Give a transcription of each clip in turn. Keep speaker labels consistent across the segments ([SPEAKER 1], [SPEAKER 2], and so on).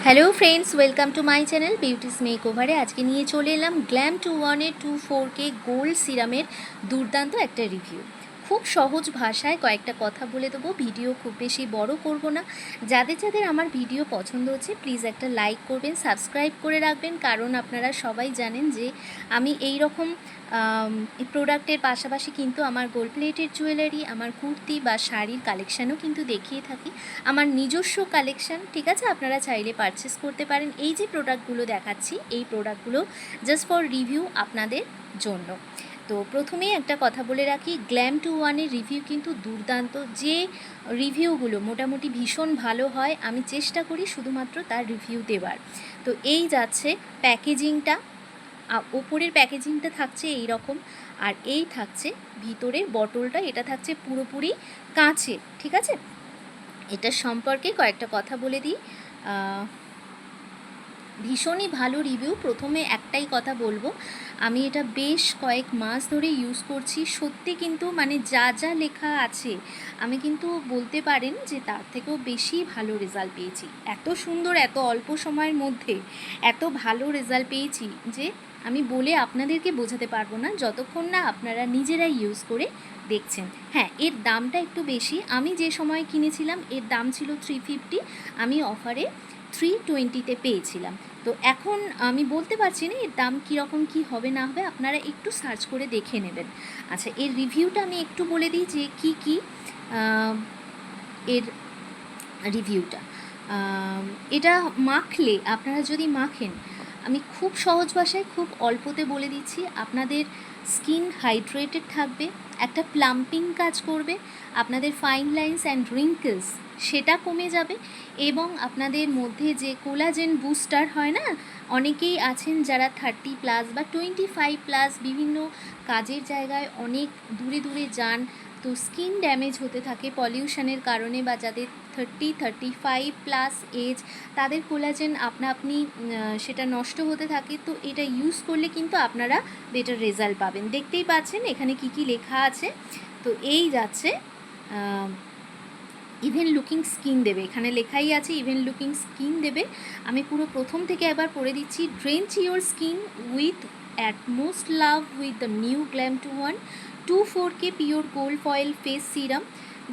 [SPEAKER 1] Hello friends, welcome to my channel beauty's মেকওভারে। আজকে নিয়ে চলে এলাম গ্ল্যাম 21-এর 24K গোল্ড সিরামের দুর্দান্ত একটা রিভিউ। খুব সহজ ভাষায় কয়েকটা কথা বলে দেবো, ভিডিও খুব বেশি বড় করব না। যাদের যাদের আমার ভিডিও পছন্দ হচ্ছে প্লিজ একটা লাইক করবেন, সাবস্ক্রাইব করে রাখবেন, কারণ আপনারা সবাই জানেন যে আমি এই রকম প্রোডাক্টের পাশাপাশি কিন্তু আমার গোল্ড প্লেটের জুয়েলারি, আমার কুর্তি বা শাড়ির কালেকশানও কিন্তু দেখিয়ে থাকি, আমার নিজস্ব কালেকশান। ঠিক আছে, আপনারা চাইলে পারচেস করতে পারেন। এই যে প্রোডাক্টগুলো দেখাচ্ছি, এই প্রোডাক্টগুলো জাস্ট ফর রিভিউ আপনাদের জন্য। তো প্রথমেই একটা কথা বলে রাখি, গ্ল্যাম 21-এর রিভিউ কিন্তু দুর্দান্ত। যে রিভিউগুলো মোটামুটি ভীষণ ভালো হয়, আমি চেষ্টা করি শুধুমাত্র তার রিভিউ দেওয়ার। তো এই যাচ্ছে প্যাকেজিংটা, ওপরের প্যাকেজিংটা থাকছে এই রকম, আর এই থাকছে ভিতরের বটলটা, এটা থাকছে পুরোপুরি কাঁচের। ঠিক আছে, এটার সম্পর্কে কয়েকটা কথা বলে দিই। ভীষণই ভালো রিভিউ। প্রথমে একটাই কথা বলবো, আমি এটা বেশ কয়েক মাস ধরে ইউজ করছি। সত্যি কিন্তু মানে যা যা লেখা আছে আমি কিন্তু বলতে পারেন যে তার থেকেও বেশি ভালো রেজাল্ট পেয়েছি। এত সুন্দর, এত অল্প সময়ের মধ্যে এত ভালো রেজাল্ট পেয়েছি যে আমি বলে আপনাদেরকে বোঝাতে পারবো না, যতক্ষণ না আপনারা নিজেরাই ইউজ করে দেখছেন। হ্যাঁ, এর দামটা একটু বেশি। আমি যে সময় কিনেছিলাম এর দাম ছিল 350, আমি অফারে 320-তে পেয়েছিলাম। তো এখন আমি বলতে পারছি না এর দাম কীরকম কী হবে না হবে, আপনারা একটু সার্চ করে দেখে নেবেন। আচ্ছা, এর রিভিউটা আমি একটু বলে দিই যে কী কী এর রিভিউটা। এটা মাখলে, আপনারা যদি মাখেন, আমি খুব সহজ ভাষায় খুব অল্পতে বলে দিচ্ছি, আপনাদের স্কিন হাইড্রেটেড থাকবে, একটা প্লাম্পিং কাজ করবে, আপনাদের ফাইন লাইন্স অ্যান্ড রিঙ্কলস সেটা কমে যাবে, এবং আপনাদের মধ্যে যে কোলাজেন বুস্টার হয় না, অনেকেই আছেন যারা 30+ বা 25+ বিভিন্ন কাজের জায়গায় অনেক দূরে দূরে যান, তো স্কিন ড্যামেজ হতে থাকে পলিউশনের কারণে, বা যাদের 30-35+ এজ, তাদের কোলাজেন আপনি সেটা নষ্ট হতে থাকে। তো এটা ইউজ করলে কিন্তু আপনারা বেটার রেজাল্ট পাবেন। দেখতেই পাচ্ছেন এখানে কি কি লেখা আছে। তো এই যাচ্ছে ইভেন লুকিং স্কিন দেবে, এখানে লেখাই আছে ইভেন লুকিং স্কিন দেবে। আমি পুরো প্রথম থেকে একবার পড়ে দিচ্ছি। Drench your skin with utmost love with the new Glam 21 24K pure gold foil face serum.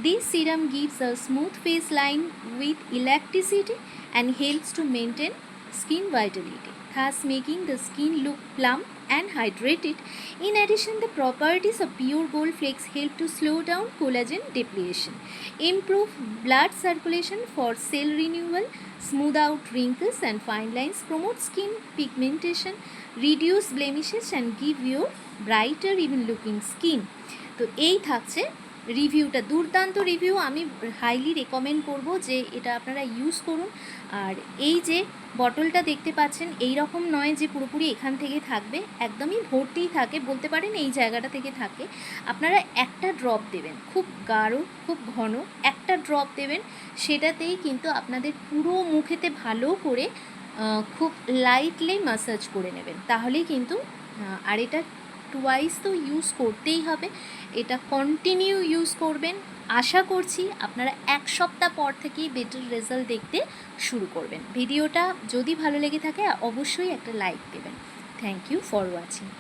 [SPEAKER 1] This serum gives a smooth face line with elasticity and helps to maintain skin vitality, thus making the skin look plump and hydrated. In addition, the properties of pure gold flakes help to slow down collagen depletion, improve blood circulation for cell renewal, smooth out wrinkles and fine lines, promote skin pigmentation, reduce blemishes and give you brighter even looking skin. তো এই থাকছে রিভিউটা, দুর্দান্ত review. আমি highly recommend করব যে এটা আপনারা ইউজ করুন। আর এই যে বটলটা দেখতে পাচ্ছেন, এই রকম নয় যে পুরোপুরি এখান থেকে থাকবে, একদমই ভর্তিই থাকে, বলতে পারেন এই জায়গাটা থেকে থাকে। আপনারা একটা ড্রপ দেবেন, খুব গাঢ় খুব ঘন একটা ড্রপ দেবেন, সেটাতেই কিন্তু আপনাদের পুরো মুখেতে ভালো করে খুব লাইটলি ম্যাসাজ করে নেবেন, তাহলেই কিন্তু আর এটা টুয়াইস তো ইউজ করতেই হবে, এটা কন্টিনিউ ইউজ করবেন। আশা করছি আপনারা এক সপ্তাহ পর থেকেই বেটার রেজাল্ট দেখতে শুরু করবেন। ভিডিওটা যদি ভালো লেগে থাকে অবশ্যই একটা লাইক দেবেন। Thank you for watching.